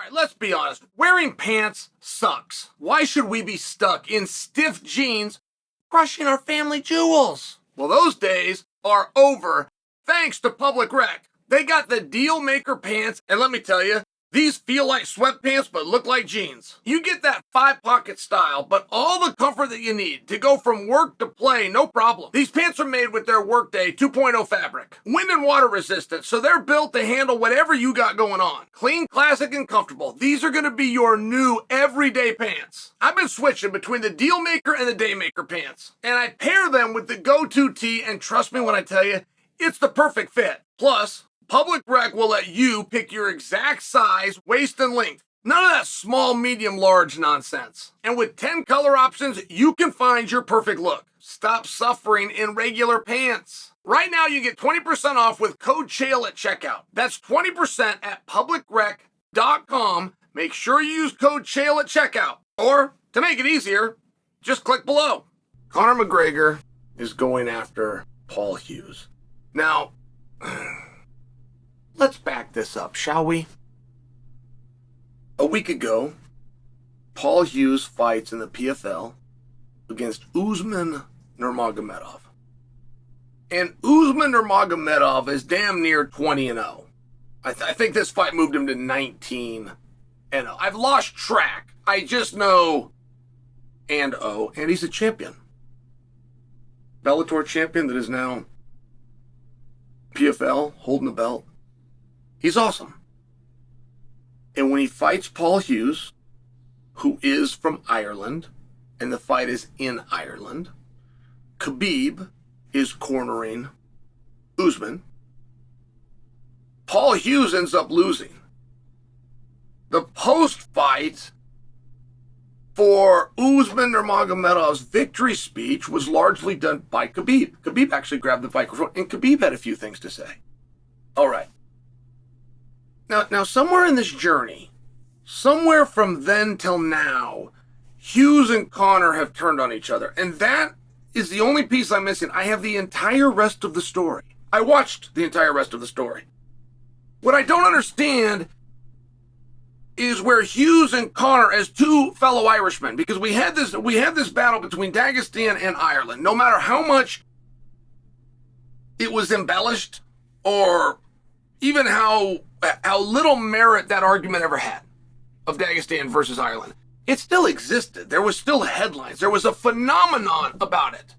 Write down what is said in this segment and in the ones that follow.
Alright, let's be honest. Wearing pants sucks. Why should we be stuck in stiff jeans crushing our family jewels? Well, those days are over thanks to Public Rec. They got the deal maker pants, and let me tell you, these feel like sweatpants but look like jeans. You get that 5-pocket style, but all the comfort that you need to go from work to play, no problem. These pants are made with their Workday 2.0 fabric. Wind and water resistant, so they're built to handle whatever you got going on. Clean, classic, and comfortable. These are gonna be your new everyday pants. I've been switching between the deal maker and the day maker pants, and I pair them with the go-to tee, and trust me when I tell you, it's the perfect fit. Plus, Public Rec will let you pick your exact size, waist, and length. None of that small, medium, large nonsense. And with 10 color options, you can find your perfect look. Stop suffering in regular pants. Right now, you get 20% off with code Chael at checkout. That's 20% at publicrec.com. Make sure you use code Chael at checkout. Or, to make it easier, just click below. Conor McGregor is going after Paul Hughes. Now, let's back this up, shall we? A week ago, Paul Hughes fights in the PFL against Usman Nurmagomedov. And Usman Nurmagomedov is damn near 20-0. I think this fight moved him to 19-0. I've lost track. I just know and he's a champion. Bellator champion that is now PFL, holding the belt. He's awesome. And when he fights Paul Hughes, who is from Ireland, and the fight is in Ireland, Khabib is cornering Usman. Paul Hughes ends up losing. The post-fight for Usman Nurmagomedov's victory speech was largely done by Khabib. Khabib actually grabbed the microphone, and Khabib had a few things to say. All right. Now, somewhere in this journey, somewhere from then till now, Hughes and Conor have turned on each other. And that is the only piece I'm missing. I have the entire rest of the story. I watched the entire rest of the story. What I don't understand is where Hughes and Conor, as two fellow Irishmen, because we had this battle between Dagestan and Ireland, no matter how much it was embellished or even how little merit that argument ever had of Dagestan versus Ireland. It still existed. There was still headlines. There was a phenomenon about it.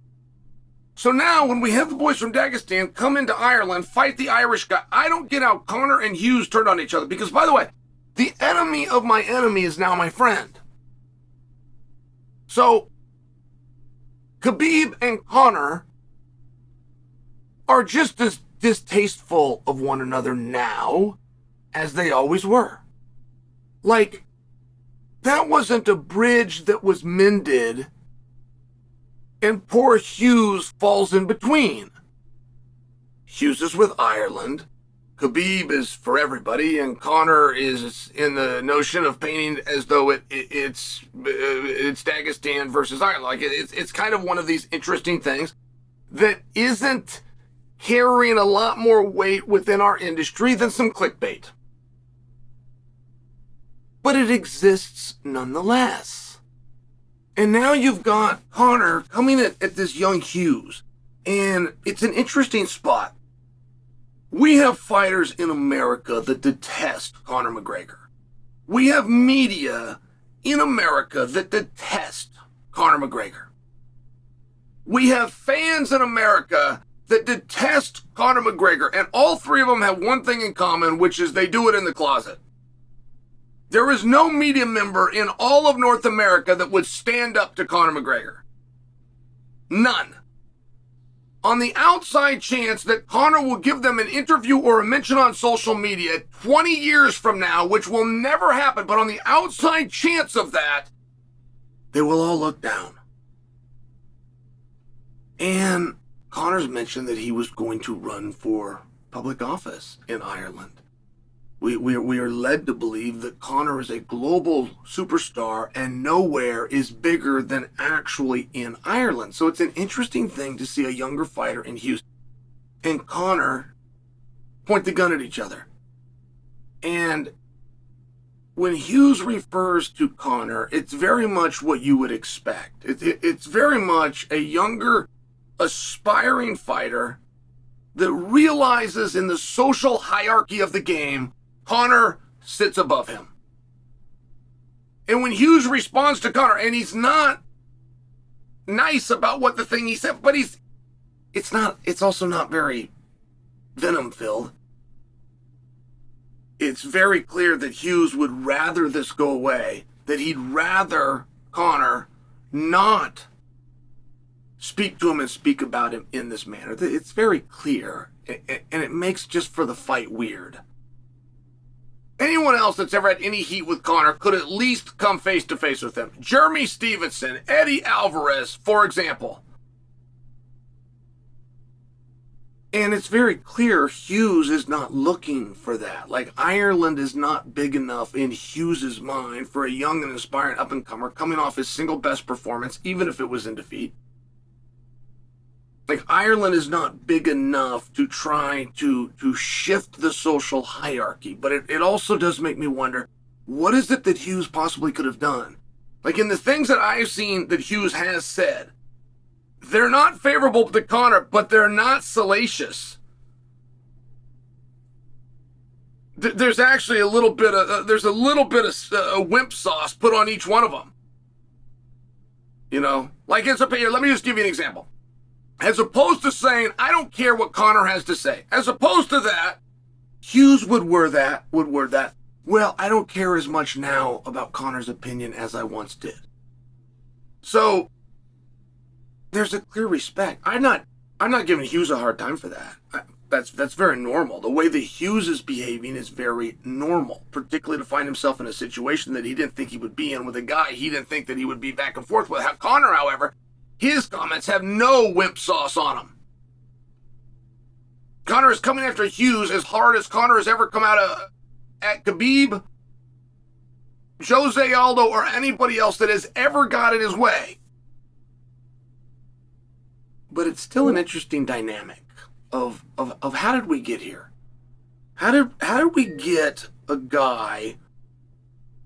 So now when we have the boys from Dagestan come into Ireland, fight the Irish guy, I don't get how Conor and Hughes turned on each other. Because, by the way, the enemy of my enemy is now my friend. So Khabib and Conor are just as distasteful of one another now as they always were. Like, that wasn't a bridge that was mended and poor Hughes falls in between. Hughes is with Ireland, Khabib is for everybody, and Conor is in the notion of painting as though it's Dagestan versus Ireland. Like, it's kind of one of these interesting things that isn't carrying a lot more weight within our industry than some clickbait. But it exists nonetheless. And now you've got Conor coming at this young Hughes. And it's an interesting spot. We have fighters in America that detest Conor McGregor. We have media in America that detest Conor McGregor. We have fans in America that detest Conor McGregor, and all three of them have one thing in common, which is they do it in the closet. There is no media member in all of North America that would stand up to Conor McGregor. None. On the outside chance that Conor will give them an interview or a mention on social media 20 years from now, which will never happen, but on the outside chance of that, they will all look down. And Conor's mentioned that he was going to run for public office in Ireland. We are led to believe that Conor is a global superstar and nowhere is bigger than actually in Ireland. So it's an interesting thing to see a younger fighter in Hughes and Conor point the gun at each other. And when Hughes refers to Conor, it's very much what you would expect. It's very much a younger, aspiring fighter that realizes in the social hierarchy of the game, Conor sits above him. And when Hughes responds to Conor, and he's not nice about what the thing he said, but it's also not very venom-filled. It's very clear that Hughes would rather this go away, that he'd rather Conor not speak to him and speak about him in this manner. It's very clear, and it makes just for the fight weird. Anyone else that's ever had any heat with Conor could at least come face to face with him. Jeremy Stevenson, Eddie Alvarez, for example. And it's very clear Hughes is not looking for that. Like, Ireland is not big enough in Hughes' mind for a young and inspiring up-and-comer coming off his single best performance, even if it was in defeat. Like, Ireland is not big enough to try to shift the social hierarchy. But it also does make me wonder, what is it that Hughes possibly could have done? Like, in the things that I've seen that Hughes has said, they're not favorable to Conor, but they're not salacious. There's actually a little bit of wimp sauce put on each one of them. You know, like here, let me just give you an example. As opposed to saying, I don't care what Conor has to say. As opposed to that, Hughes would word that, well, I don't care as much now about Conor's opinion as I once did. So there's a clear respect. I'm not giving Hughes a hard time for that. That's very normal. The way that Hughes is behaving is very normal, particularly to find himself in a situation that he didn't think he would be in with a guy he didn't think that he would be back and forth with. Conor, however, his comments have no wimp sauce on them. Conor is coming after Hughes as hard as Conor has ever come out at Khabib, Jose Aldo, or anybody else that has ever got in his way. But it's still an interesting dynamic of how did we get here? How did we get a guy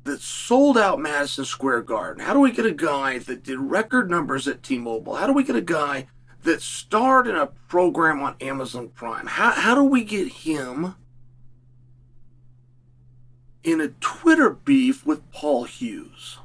that sold out Madison Square Garden? How do we get a guy that did record numbers at T-Mobile? How do we get a guy that starred in a program on Amazon Prime? How do we get him in a Twitter beef with Paul Hughes?